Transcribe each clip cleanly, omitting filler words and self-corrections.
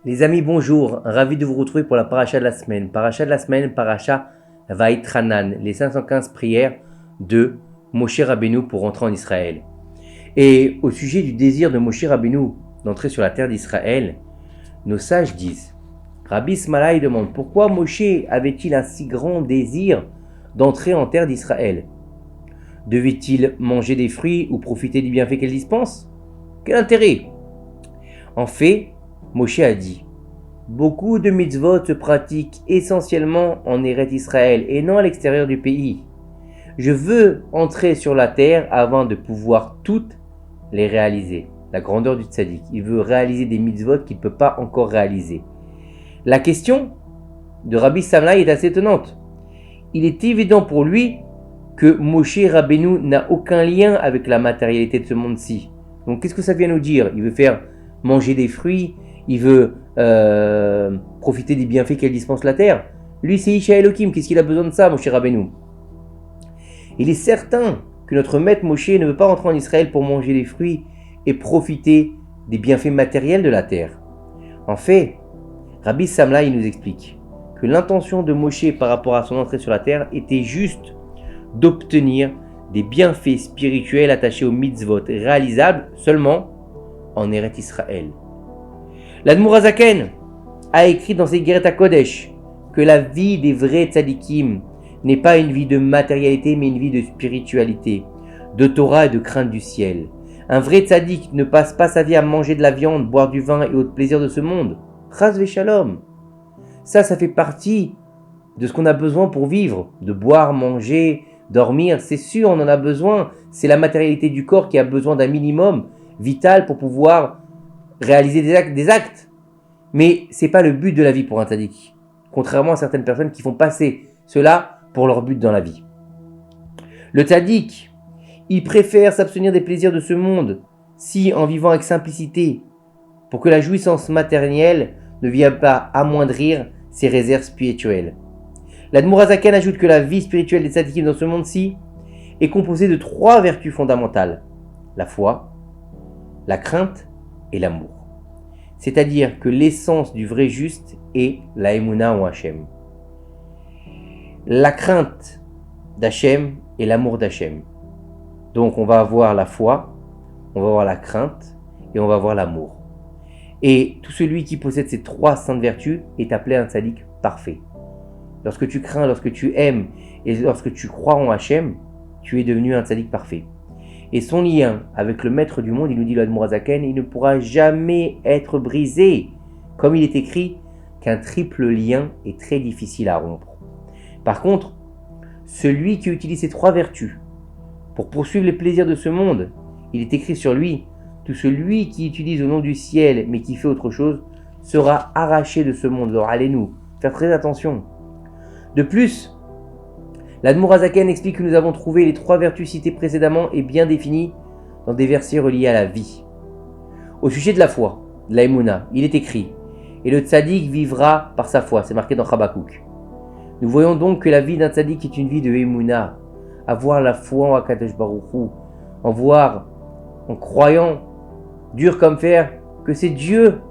Les amis, bonjour, ravi de vous retrouver pour la paracha de la semaine. Paracha Vaïtranan, les 515 prières de Moshe Rabbeinu pour rentrer en Israël. Et au sujet du désir de Moshe Rabbeinu d'entrer sur la terre d'Israël, nos sages disent, Rabbi Ismaïl demande, pourquoi Moshe avait-il un si grand désir d'entrer en terre d'Israël? Devait-il manger des fruits ou profiter du bienfait qu'elle dispense? Quel intérêt? En fait, Moshe a dit, beaucoup de mitzvot se pratiquent essentiellement en Eretz Israël et non à l'extérieur du pays. Je veux entrer sur la terre avant de pouvoir toutes les réaliser. La grandeur du tzaddik, il veut réaliser des mitzvot qu'il ne peut pas encore réaliser. La question de Rabbi Samlaï est assez étonnante. Il est évident pour lui que Moshe Rabbeinu n'a aucun lien avec la matérialité de ce monde-ci. Donc qu'est-ce que ça vient nous dire? Il veut faire manger des fruits, il veut profiter des bienfaits qu'elle dispense la terre. Lui, c'est Isha Elohim. Qu'est-ce qu'il a besoin de ça, Moshe Rabbeinu? Il est certain que notre maître Moshe ne veut pas rentrer en Israël pour manger des fruits et profiter des bienfaits matériels de la terre. En fait, Rabbi Samlaï nous explique que l'intention de Moshe par rapport à son entrée sur la terre était juste d'obtenir des bienfaits spirituels attachés aux mitzvot réalisables seulement en Eretz Israël. L'Admour HaZaken a écrit dans ses Geret HaKodesh que la vie des vrais tzadikim n'est pas une vie de matérialité mais une vie de spiritualité, de Torah et de crainte du ciel. Un vrai tzadik ne passe pas sa vie à manger de la viande, boire du vin et autres plaisirs de ce monde. Chas v'shalom. Ça fait partie de ce qu'on a besoin pour vivre, de boire, manger, dormir. C'est sûr, on en a besoin. C'est la matérialité du corps qui a besoin d'un minimum vital pour pouvoir réaliser des actes. Mais ce n'est pas le but de la vie pour un tzaddik. Contrairement à certaines personnes qui font passer cela pour leur but dans la vie. Le tzaddik, il préfère s'abstenir des plaisirs de ce monde si, en vivant avec simplicité, pour que la jouissance matérielle ne vienne pas amoindrir ses réserves spirituelles. L'Admour HaZaken ajoute que la vie spirituelle des tzaddikim dans ce monde-ci est composée de 3 vertus fondamentales. La foi, la crainte et l'amour. C'est-à-dire que l'essence du vrai juste est la Emouna en Hachem. La crainte d'Hachem et l'amour d'Hachem. Donc on va avoir la foi, on va avoir la crainte et on va avoir l'amour. Et tout celui qui possède ces 3 saintes vertus est appelé un tzaddik parfait. Lorsque tu crains, lorsque tu aimes et lorsque tu crois en Hachem, tu es devenu un tzaddik parfait. Et son lien avec le maître du monde, il nous dit l'Admour HaZaken, il ne pourra jamais être brisé. Comme il est écrit qu'un triple lien est très difficile à rompre. Par contre, celui qui utilise ces 3 vertus pour poursuivre les plaisirs de ce monde, il est écrit sur lui, tout celui qui utilise au nom du ciel mais qui fait autre chose sera arraché de ce monde. Alors allez-nous faire très attention. De plus, l'Admour HaZaken explique que nous avons trouvé les 3 vertus citées précédemment et bien définies dans des versets reliés à la vie. Au sujet de la foi, de la Emouna, il est écrit « Et le tzaddik vivra par sa foi », c'est marqué dans Habakkuk. Nous voyons donc que la vie d'un tzaddik est une vie de Emouna, avoir la foi en Akadosh Baruch Hu, en croyant, dur comme fer, que c'est Dieu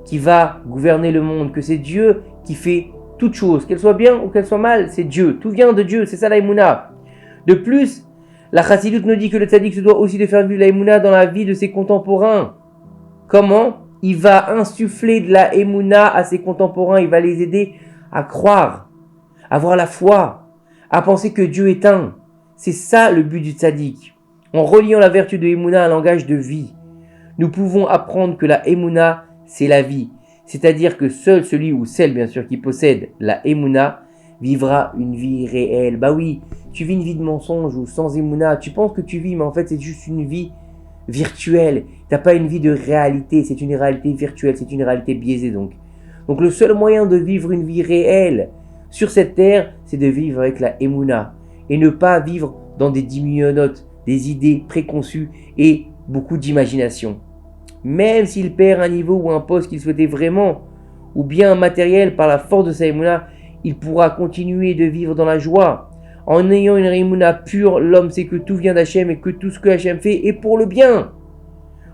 qui va gouverner le monde, que c'est Dieu qui fait toute chose, qu'elle soit bien ou qu'elle soit mal, c'est Dieu. Tout vient de Dieu, c'est ça la Emouna. De plus, la Chassidut nous dit que le tzaddik se doit aussi de faire vivre la Emouna dans la vie de ses contemporains. Comment? Il va insuffler de la Emouna à ses contemporains, il va les aider à croire, à avoir la foi, à penser que Dieu est un. C'est ça le but du tzaddik. En reliant la vertu de Emouna à un langage de vie, nous pouvons apprendre que la Emouna, c'est la vie. C'est-à-dire que seul celui ou celle, bien sûr, qui possède la Emouna, vivra une vie réelle. Bah oui, tu vis une vie de mensonge ou sans Emouna, tu penses que tu vis, mais en fait c'est juste une vie virtuelle. T'as pas une vie de réalité, c'est une réalité virtuelle, c'est une réalité biaisée donc. Donc le seul moyen de vivre une vie réelle sur cette terre, c'est de vivre avec la Emouna. Et ne pas vivre dans des diminunotes, des idées préconçues et beaucoup d'imagination. Même s'il perd un niveau ou un poste qu'il souhaitait vraiment, ou bien un matériel par la force de sa Emouna, il pourra continuer de vivre dans la joie. En ayant une Emouna pure, l'homme sait que tout vient d'Hachem et que tout ce que Hachem fait est pour le bien.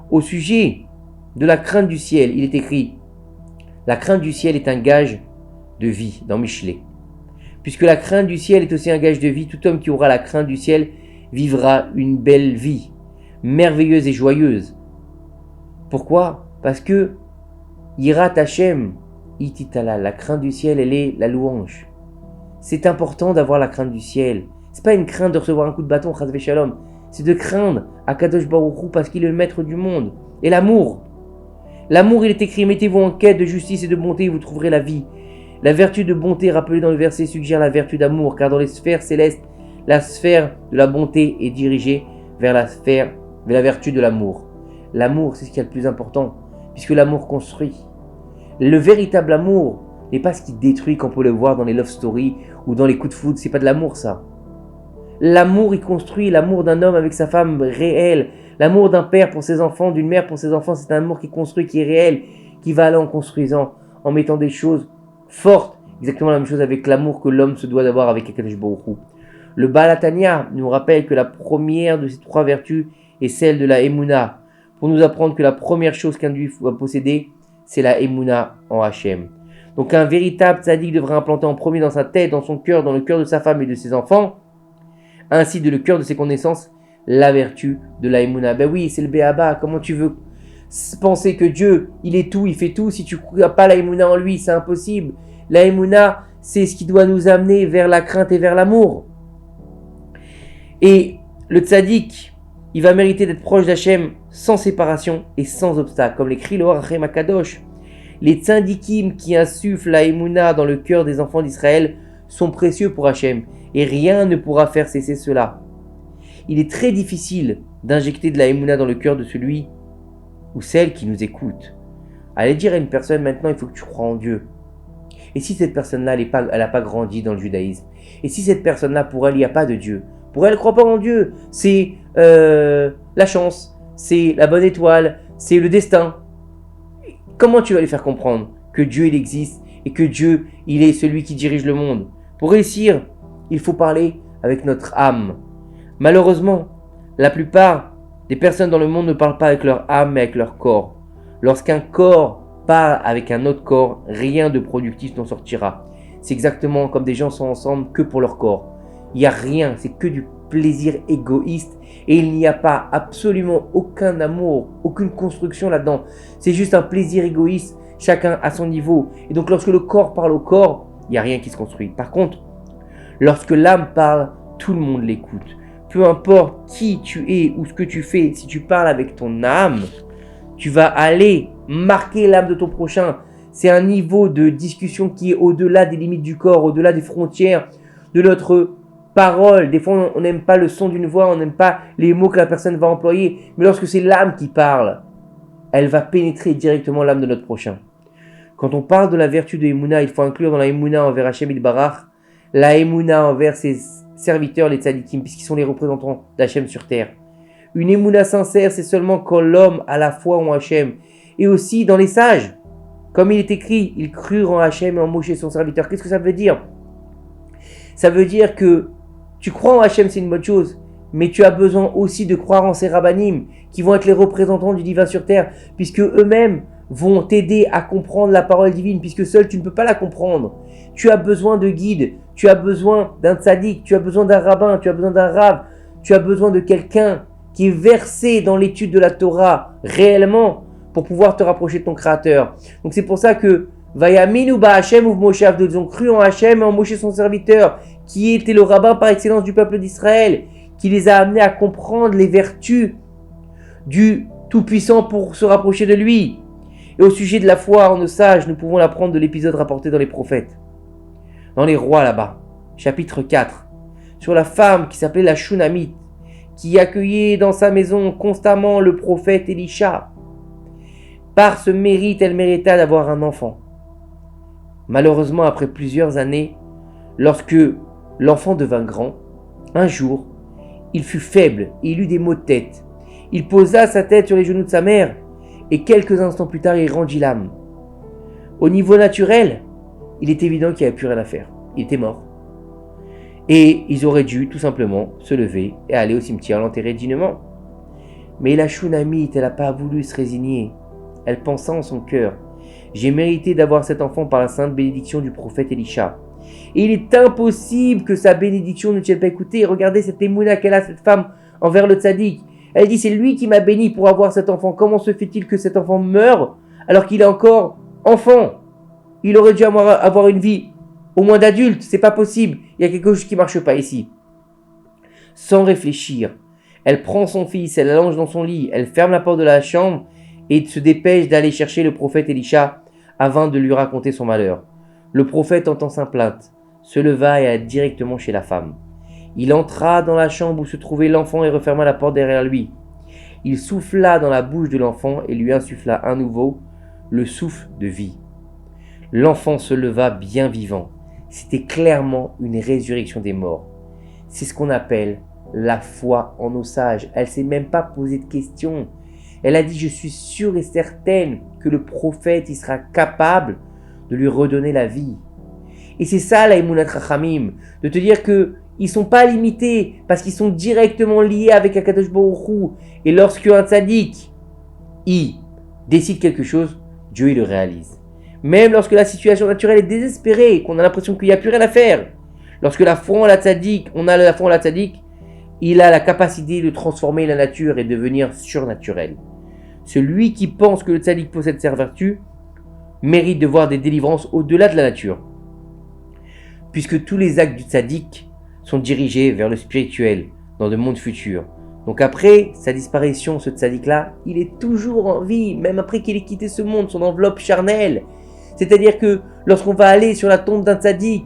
Au sujet de la crainte du ciel, il est écrit La crainte du ciel est un gage de vie dans Michelet. Puisque la crainte du ciel est aussi un gage de vie, tout homme qui aura la crainte du ciel vivra une belle vie, merveilleuse et joyeuse. Pourquoi? Parce que Yirat Hashem, Ititala, la crainte du ciel, elle est la louange. C'est important d'avoir la crainte du ciel. C'est pas une crainte de recevoir un coup de bâton, Chas Shalom. C'est de craindre Akadosh Baruch Hu parce qu'il est le maître du monde. Et l'amour. L'amour, il est écrit, mettez-vous en quête de justice et de bonté et vous trouverez la vie. La vertu de bonté, rappelée dans le verset, suggère la vertu d'amour, car dans les sphères célestes, la sphère de la bonté est dirigée vers la vertu de l'amour. L'amour, c'est ce qui est le plus important, puisque l'amour construit. Le véritable amour n'est pas ce qui détruit, comme on peut le voir dans les love stories ou dans les coups de foudre. C'est pas de l'amour, ça. L'amour, il construit. L'amour d'un homme avec sa femme réel. L'amour d'un père pour ses enfants, d'une mère pour ses enfants, c'est un amour qui construit, qui est réel, qui va aller en construisant, en mettant des choses fortes. Exactement la même chose avec l'amour que l'homme se doit d'avoir avec Akadosh Baruch Hu. Le Baal HaTanya nous rappelle que la première de ces trois vertus est celle de la Emouna, pour nous apprendre que la première chose qu'un juif doit posséder, c'est la Emouna en Hachem. Donc un véritable tzaddik devrait implanter en premier dans sa tête, dans son cœur, dans le cœur de sa femme et de ses enfants, ainsi de le cœur de ses connaissances, la vertu de la Emouna. Ben oui, c'est le Béaba. Comment tu veux penser que Dieu, il est tout, il fait tout, si tu n'as pas la Emouna en lui, c'est impossible. La Emouna, c'est ce qui doit nous amener vers la crainte et vers l'amour. Et le tzaddik, il va mériter d'être proche d'Hachem sans séparation et sans obstacle, comme l'écrit le Hachem Akadosh. Les tzaddikim qui insufflent la Emouna dans le cœur des enfants d'Israël sont précieux pour Hachem, et rien ne pourra faire cesser cela. Il est très difficile d'injecter de la Emouna dans le cœur de celui ou celle qui nous écoute. Allez dire à une personne, maintenant il faut que tu crois en Dieu. Et si cette personne-là, elle n'a pas grandi dans le judaïsme, et si cette personne-là, pour elle, il n'y a pas de Dieu, pour elle, elle ne croit pas en Dieu, c'est la chance, c'est la bonne étoile, c'est le destin. Comment tu vas lui faire comprendre que Dieu, il existe, et que Dieu, il est celui qui dirige le monde? Pour réussir, il faut parler avec notre âme. Malheureusement, la plupart des personnes dans le monde ne parlent pas avec leur âme, mais avec leur corps. Lorsqu'un corps parle avec un autre corps, rien de productif n'en sortira. C'est exactement comme des gens sont ensemble que pour leur corps. Il n'y a rien, c'est que du plaisir égoïste et il n'y a pas absolument aucun amour, aucune construction là-dedans. C'est juste un plaisir égoïste, chacun à son niveau. Et donc lorsque le corps parle au corps, il n'y a rien qui se construit. Par contre, lorsque l'âme parle, tout le monde l'écoute. Peu importe qui tu es ou ce que tu fais, si tu parles avec ton âme, tu vas aller marquer l'âme de ton prochain. C'est un niveau de discussion qui est au-delà des limites du corps, au-delà des frontières de notre parole. Des fois, on n'aime pas le son d'une voix, on n'aime pas les mots que la personne va employer. Mais lorsque c'est l'âme qui parle, elle va pénétrer directement l'âme de notre prochain. Quand on parle de la vertu de Emouna, il faut inclure dans la Emouna envers Hachem Barach, la Emouna envers ses serviteurs, les tzadikim, puisqu'ils sont les représentants d'Hachem sur terre. Une Emouna sincère, c'est seulement quand l'homme a la foi en Hachem. Et aussi dans les sages. Comme il est écrit, ils crurent en Hachem et en Moshe son serviteur. Qu'est-ce que ça veut dire? Ça veut dire que tu crois en Hachem, c'est une bonne chose. Mais tu as besoin aussi de croire en ces rabbanim, qui vont être les représentants du divin sur terre, puisque eux-mêmes vont t'aider à comprendre la parole divine, puisque seul tu ne peux pas la comprendre. Tu as besoin de guides, tu as besoin d'un tzaddik, tu as besoin d'un rabbin, tu as besoin d'un rav, tu as besoin de quelqu'un qui est versé dans l'étude de la Torah réellement pour pouvoir te rapprocher de ton Créateur. Donc c'est pour ça que Vayaminu ba Hashem ou Moshe Avdo, ils ont cru en Hashem et en Moshe son serviteur, qui était le rabbin par excellence du peuple d'Israël, qui les a amenés à comprendre les vertus du Tout-Puissant pour se rapprocher de lui. Et au sujet de la foi en nos sages, nous pouvons l'apprendre de l'épisode rapporté dans les prophètes, dans les rois là-bas, chapitre 4, sur la femme qui s'appelait la Shunamite, qui accueillait dans sa maison constamment le prophète Élisha. Par ce mérite, elle mérita d'avoir un enfant. Malheureusement, après plusieurs années, lorsque l'enfant devint grand, un jour, il fut faible et il eut des maux de tête. Il posa sa tête sur les genoux de sa mère et quelques instants plus tard, il rendit l'âme. Au niveau naturel, il est évident qu'il n'y avait plus rien à faire. Il était mort. Et ils auraient dû tout simplement se lever et aller au cimetière l'enterrer dignement. Mais la Shunamite, elle n'a pas voulu se résigner. Elle pensa en son cœur. J'ai mérité d'avoir cet enfant par la sainte bénédiction du prophète Elisha. Et il est impossible que sa bénédiction ne tienne pas écoutée. Regardez cette émouna qu'elle a, cette femme, envers le tzaddik. Elle dit, c'est lui qui m'a béni pour avoir cet enfant. Comment se fait-il que cet enfant meure alors qu'il est encore enfant? Il aurait dû avoir une vie au moins d'adulte. C'est pas possible. Il y a quelque chose qui marche pas ici. Sans réfléchir, elle prend son fils, elle l'allonge dans son lit, elle ferme la porte de la chambre et se dépêche d'aller chercher le prophète Elisha afin de lui raconter son malheur. Le prophète entend sa plainte, se leva et alla directement chez la femme. Il entra dans la chambre où se trouvait l'enfant et referma la porte derrière lui. Il souffla dans la bouche de l'enfant et lui insuffla à nouveau le souffle de vie. L'enfant se leva bien vivant. C'était clairement une résurrection des morts. C'est ce qu'on appelle la foi en nos sages. Elle ne s'est même pas posé de questions. Elle a dit, je suis sûre et certaine que le prophète il sera capable de lui redonner la vie. Et c'est ça la Emunat Chachamim, de te dire qu'ils ne sont pas limités parce qu'ils sont directement liés avec Akadosh Baruch Hu. Et lorsque un tzaddik, il décide quelque chose, Dieu il le réalise. Même lorsque la situation naturelle est désespérée, qu'on a l'impression qu'il n'y a plus rien à faire, lorsque on a la foi en la tzaddik, il a la capacité de transformer la nature et de devenir surnaturel. Celui qui pense que le tzaddik possède ses vertus mérite de voir des délivrances au-delà de la nature. Puisque tous les actes du tzaddik sont dirigés vers le spirituel, dans le monde futur. Donc après sa disparition, ce tzaddik-là, il est toujours en vie, même après qu'il ait quitté ce monde, son enveloppe charnelle. C'est-à-dire que lorsqu'on va aller sur la tombe d'un tzaddik,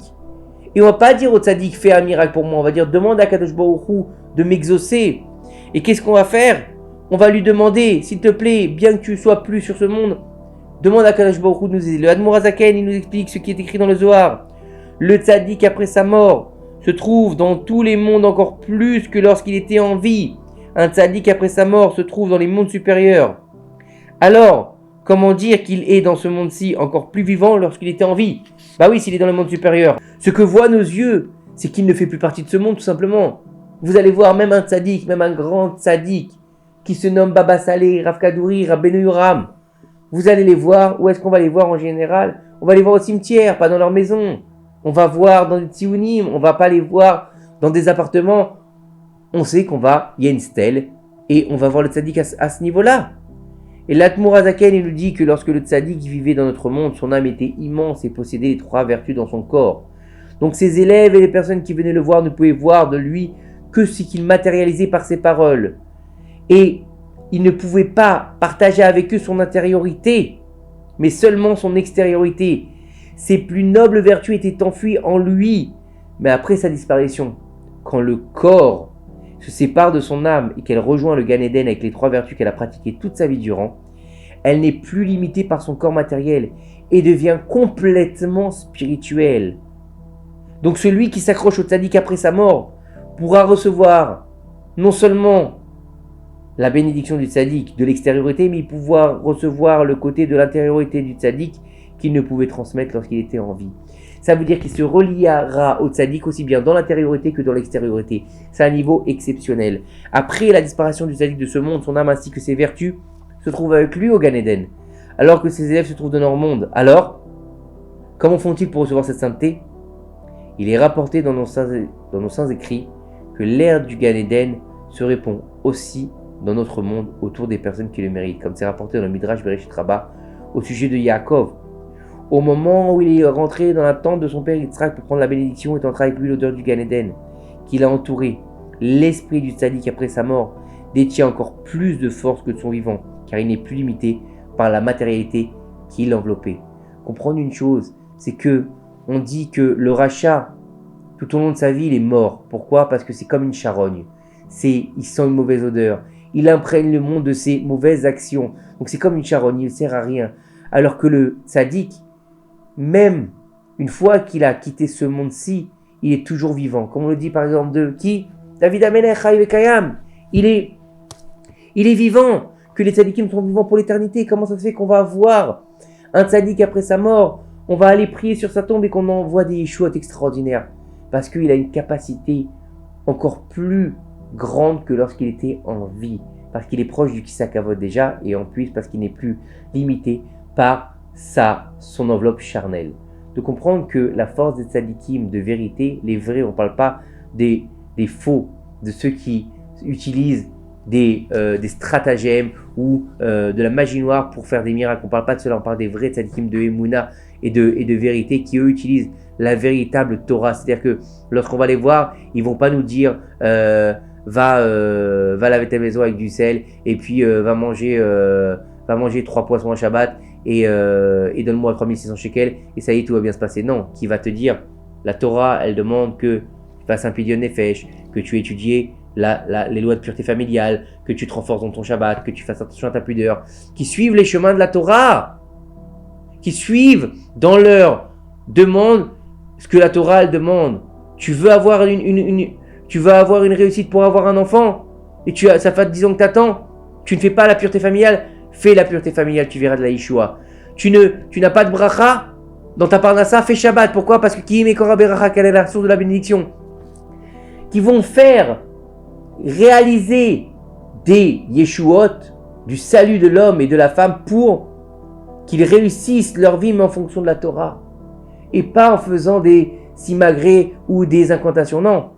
et on va pas dire au tzaddik, fais un miracle pour moi, on va dire, demande à Kadosh Baruch Hu de m'exaucer. Et qu'est-ce qu'on va faire? On va lui demander, s'il te plaît, bien que tu sois plus sur ce monde, demande à Kadosh Baruch Hu de nous aider. Le Admor Hazaken, il nous explique ce qui est écrit dans le Zohar. Le tzaddik après sa mort se trouve dans tous les mondes encore plus que lorsqu'il était en vie. Un tzaddik après sa mort se trouve dans les mondes supérieurs. Alors, comment dire qu'il est dans ce monde-ci encore plus vivant lorsqu'il était en vie? Bah oui, s'il est dans le monde supérieur. Ce que voient nos yeux, c'est qu'il ne fait plus partie de ce monde tout simplement. Vous allez voir même un tzaddik, même un grand tzaddik, qui se nomme Baba Saleh, Rav Kadouri, Rabbeinu Yoram. Vous allez les voir, où est-ce qu'on va les voir en général? On va les voir au cimetière, pas dans leur maison. On va voir dans des tsiounim, on va pas les voir dans des appartements. On sait il y a une stèle, et on va voir le tzaddik à ce niveau-là. Et l'Admor Hazaken, il nous dit que lorsque le tzaddik vivait dans notre monde, son âme était immense et possédait les 3 vertus dans son corps. Donc ses élèves et les personnes qui venaient le voir ne pouvaient voir de lui que ce qu'il matérialisait par ses paroles. Et il ne pouvait pas partager avec eux son intériorité, mais seulement son extériorité. Ses plus nobles vertus étaient enfuies en lui, mais après sa disparition, quand le corps se sépare de son âme et qu'elle rejoint le Gan Eden avec les 3 vertus qu'elle a pratiquées toute sa vie durant, elle n'est plus limitée par son corps matériel et devient complètement spirituelle. Donc celui qui s'accroche au tzaddik après sa mort pourra recevoir non seulement la bénédiction du tzaddik de l'extériorité, mais pouvoir recevoir le côté de l'intériorité du tzaddik qu'il ne pouvait transmettre lorsqu'il était en vie. Ça veut dire qu'il se reliera au tzaddik aussi bien dans l'intériorité que dans l'extériorité. C'est un niveau exceptionnel. Après la disparition du tzaddik de ce monde, son âme ainsi que ses vertus se trouvent avec lui au Gan Eden, alors que ses élèves se trouvent dans leur monde. Alors, comment font-ils pour recevoir cette sainteté? Il est rapporté dans nos saints écrits que l'air du Gan Eden se répand aussi dans notre monde autour des personnes qui le méritent, comme c'est rapporté dans le Midrash Bereshit Rabbah au sujet de Yaakov. Au moment où il est rentré dans la tente de son père Yitzhak pour prendre la bénédiction, est entré avec lui l'odeur du Gan Eden qui l'a entouré. L'esprit du tzaddik après sa mort détient encore plus de force que de son vivant, car il n'est plus limité par la matérialité qui l'enveloppait. Comprendre une chose, c'est que on dit que le rachat, tout au long de sa vie, il est mort. Pourquoi? Parce que c'est comme une charogne. Il sent une mauvaise odeur. Il imprègne le monde de ses mauvaises actions. Donc c'est comme une charogne, il ne sert à rien. Alors que le tzaddik, même une fois qu'il a quitté ce monde-ci, il est toujours vivant. Comme on le dit par exemple de qui? David Amelech, Chai Vekayam. Il est vivant. Que les tzaddikim sont vivants pour l'éternité. Comment ça se fait qu'on va avoir un tzaddik après sa mort? On va aller prier sur sa tombe et qu'on envoie des yeshuot extraordinaires. Parce qu'il a une capacité encore plus grande que lorsqu'il était en vie. Parce qu'il est proche du Kisakavod déjà, et en plus parce qu'il n'est plus limité par son enveloppe charnelle. De comprendre que la force des tzadikim de vérité, les vrais, on ne parle pas des faux, de ceux qui utilisent des stratagèmes ou de la magie noire pour faire des miracles. On ne parle pas de cela, on parle des vrais tzadikim de Emouna et de vérité qui eux utilisent la véritable Torah. C'est-à-dire que lorsqu'on va les voir, ils ne vont pas nous dire va laver ta maison avec du sel et puis va manger 3 poissons à Shabbat et donne-moi 3600 shekels et ça y est, tout va bien se passer. Non, qui va te dire, la Torah, elle demande que tu fasses un pidyon nefesh, que tu étudies les lois de pureté familiale, que tu te renforces dans ton Shabbat, que tu fasses attention à ta pudeur, qui suivent les chemins de la Torah, qui suivent dans leur demande ce que la Torah elle demande. Tu veux avoir une réussite pour avoir un enfant et ça fait 10 ans que tu attends, tu ne fais pas la pureté familiale, fais la pureté familiale, tu verras de la Yeshua. Tu n'as pas de bracha dans ta parnassa, fais Shabbat. Pourquoi? Parce que qui est Mekora Beracha, quelle est la source de la bénédiction? Qui vont faire réaliser des Yeshuot, du salut de l'homme et de la femme pour qu'ils réussissent leur vie, mais en fonction de la Torah. Et pas en faisant des simagrées ou des incantations. Non,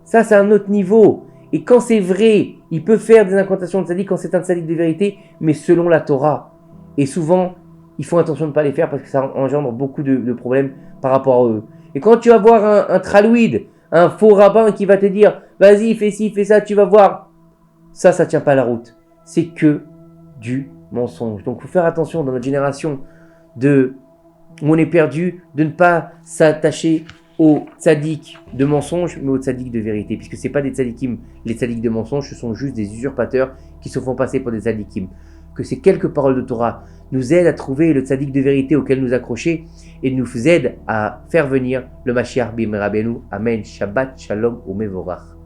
ça c'est un autre niveau. Et quand c'est vrai, il peut faire des incantations de tzaddik quand c'est un tzaddik de vérité, mais selon la Torah. Et souvent, ils font attention de ne pas les faire parce que ça engendre beaucoup de problèmes par rapport à eux. Et quand tu vas voir un tralouide, un faux rabbin qui va te dire « Vas-y, fais ci, fais ça, tu vas voir », ça tient pas la route. C'est que du mensonge. Donc, il faut faire attention dans notre génération où on est perdu, de ne pas s'attacher aux tzaddik de mensonge, mais aux tzaddik de vérité. Puisque ce n'est pas des tzaddikim, les tzaddik de mensonge, ce sont juste des usurpateurs qui se font passer pour des tzaddikim. Que ces quelques paroles de Torah nous aident à trouver le tzaddik de vérité auquel nous accrocher et nous aident à faire venir le Mashiach B'Mera Rabbeinu. Amen. Shabbat Shalom Umevorach.